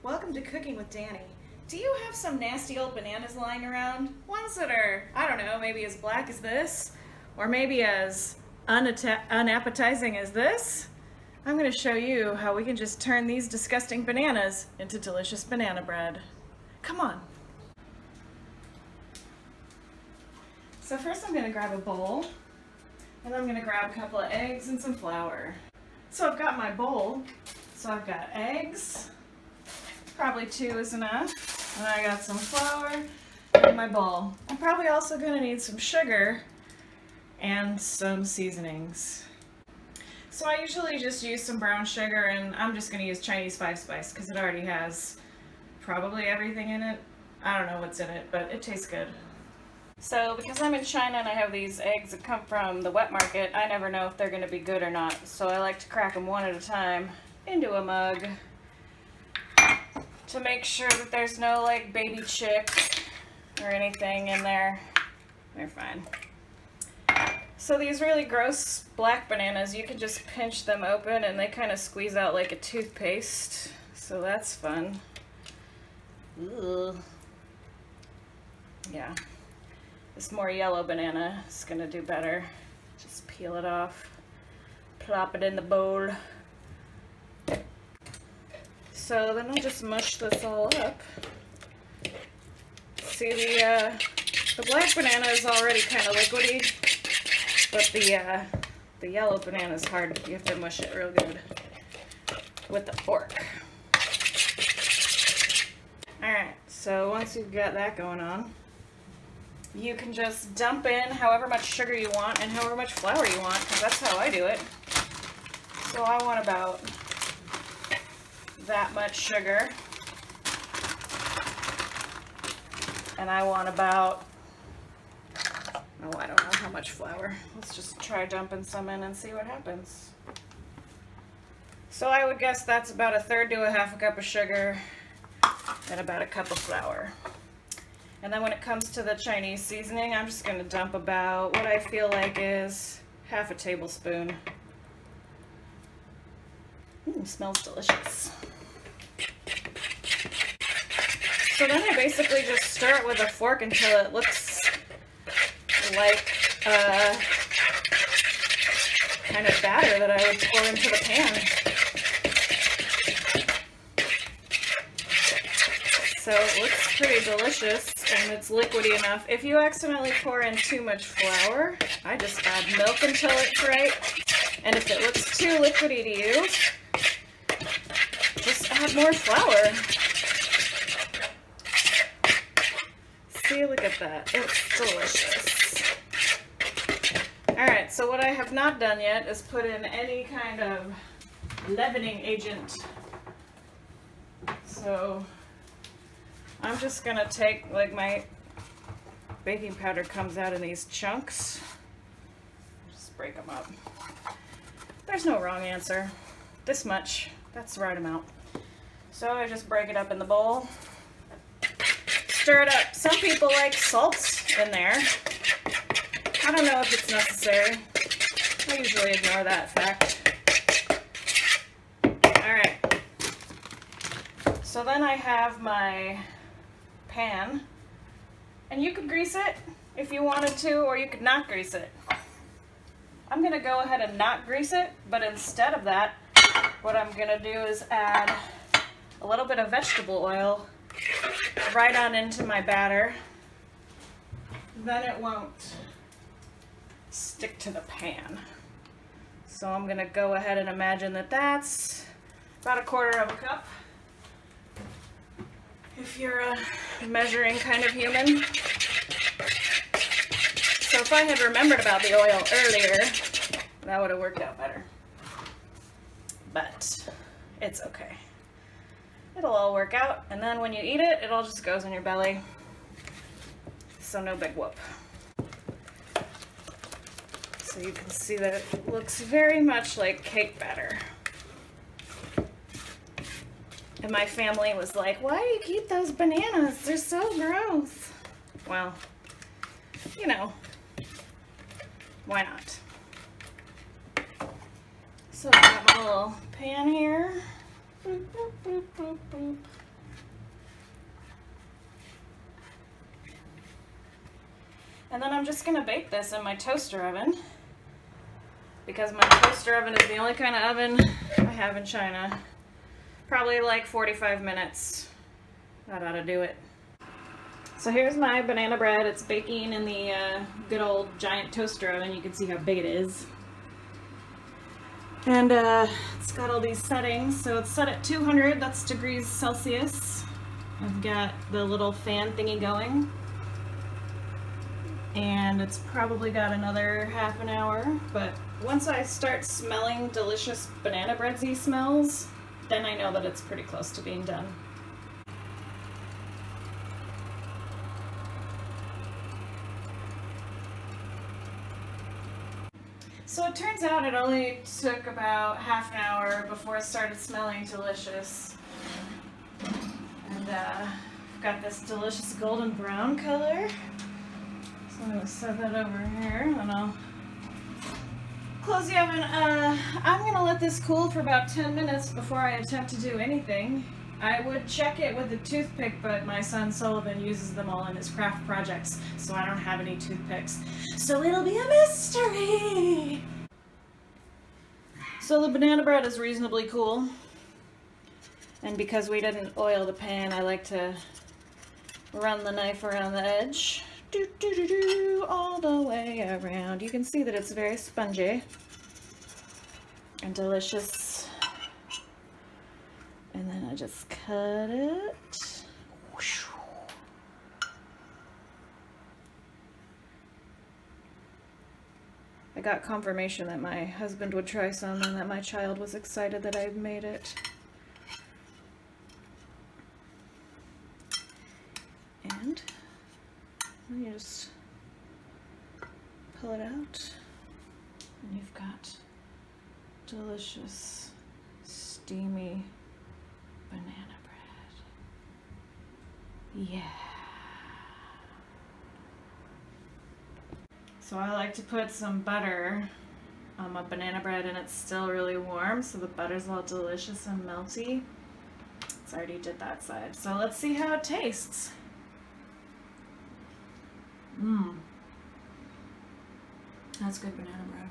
Welcome to Cooking with Danny. Do you have some nasty old bananas lying around? Ones that are, I don't know, maybe as black as this? Or maybe as unappetizing as this? I'm going to show you how we can just turn these disgusting bananas into delicious banana bread. Come on. So first I'm going to grab a bowl, and I'm going to grab a couple of eggs and some flour. So I've got my bowl, so I've got eggs, probably 2 is enough, and I got some flour in my bowl. I'm probably also going to need some sugar and some seasonings. So I usually just use some brown sugar, and I'm just going to use Chinese 5-spice because it already has probably everything in it. I don't know what's in it, but it tastes good. So because I'm in China and I have these eggs that come from the wet market, I never know if they're going to be good or not. So I like to crack them one at a time into a mug to make sure that there's no like baby chick or anything in there. They're fine. So these really gross black bananas, you can just pinch them open and they kind of squeeze out like a toothpaste. So that's fun. Ugh. Yeah. This more yellow banana is going to do better. Just peel it off, plop it in the bowl. So then I'll just mush this all up. See, the black banana is already kind of liquidy, but the yellow banana is hard. You have to mush it real good with the fork. Alright, so once you've got that going on, you can just dump in however much sugar you want and however much flour you want, because that's how I do it. So I want about that much sugar, and I want about, oh, I don't know how much flour. Let's just try dumping some in and see what happens. So I would guess that's about 1/3 to 1/2 cup of sugar and about 1 cup of flour. And then when it comes to the Chinese seasoning, I'm just going to dump about what I feel like is 1/2 tablespoon. Smells delicious. So then I basically just stir it with a fork until it looks like kind of batter that I would pour into the pan. So it looks pretty delicious and it's liquidy enough. If you accidentally pour in too much flour, I just add milk until it's right. And if it looks too liquidy to you, just add more flour. See, look at that. It's delicious. Alright, so what I have not done yet is put in any kind of leavening agent. So I'm just going to take, like, my baking powder comes out in these chunks. Just break them up. There's no wrong answer. This much. That's the right amount. So I just break it up in the bowl. Stir it up. Some people like salt in there. I don't know if it's necessary. I usually ignore that fact. Alright. So then I have my pan, and you could grease it if you wanted to, or you could not grease it. I'm going to go ahead and not grease it, but instead of that, what I'm going to do is add a little bit of vegetable oil right on into my batter. Then it won't stick to the pan. So I'm going to go ahead and imagine that that's about 1/4 cup. If you're a measuring kind of human. So if I had remembered about the oil earlier, that would have worked out better. But it's okay. It'll all work out, and then when you eat it, it all just goes in your belly. So no big whoop. So you can see that it looks very much like cake batter. And my family was like, why do you keep those bananas? They're so gross. Well, you know, why not? So I've got my little pan here. Boop, boop, boop, boop, boop. And then I'm just gonna bake this in my toaster oven, because my toaster oven is the only kind of oven I have in China. Probably like 45 minutes. That ought to do it. So here's my banana bread. It's baking in the good old giant toaster oven. You can see how big it is. And it's got all these settings. So it's set at 200, that's degrees Celsius. I've got the little fan thingy going. And it's probably got another half an hour. But once I start smelling delicious banana breadsy smells, then I know that it's pretty close to being done. So it turns out it only took about half an hour before it started smelling delicious. And I've got this delicious golden brown color. So I'm going to set that over here, and I'll close the oven. I'm going to let this cool for about 10 minutes before I attempt to do anything. I would check it with a toothpick, but my son Sullivan uses them all in his craft projects, so I don't have any toothpicks. So it'll be a mystery! So the banana bread is reasonably cool. And because we didn't oil the pan, I like to run the knife around the edge. All the way around. You can see that it's very spongy and delicious. And then I just cut it. I got confirmation that my husband would try some and that my child was excited that I've made it. And you just pull it out, and you've got delicious, steamy banana bread. Yeah. So I like to put some butter on my banana bread, and it's still really warm, so the butter's all delicious and melty. So I already did that side. So let's see how it tastes. Mmm. That's good banana bread.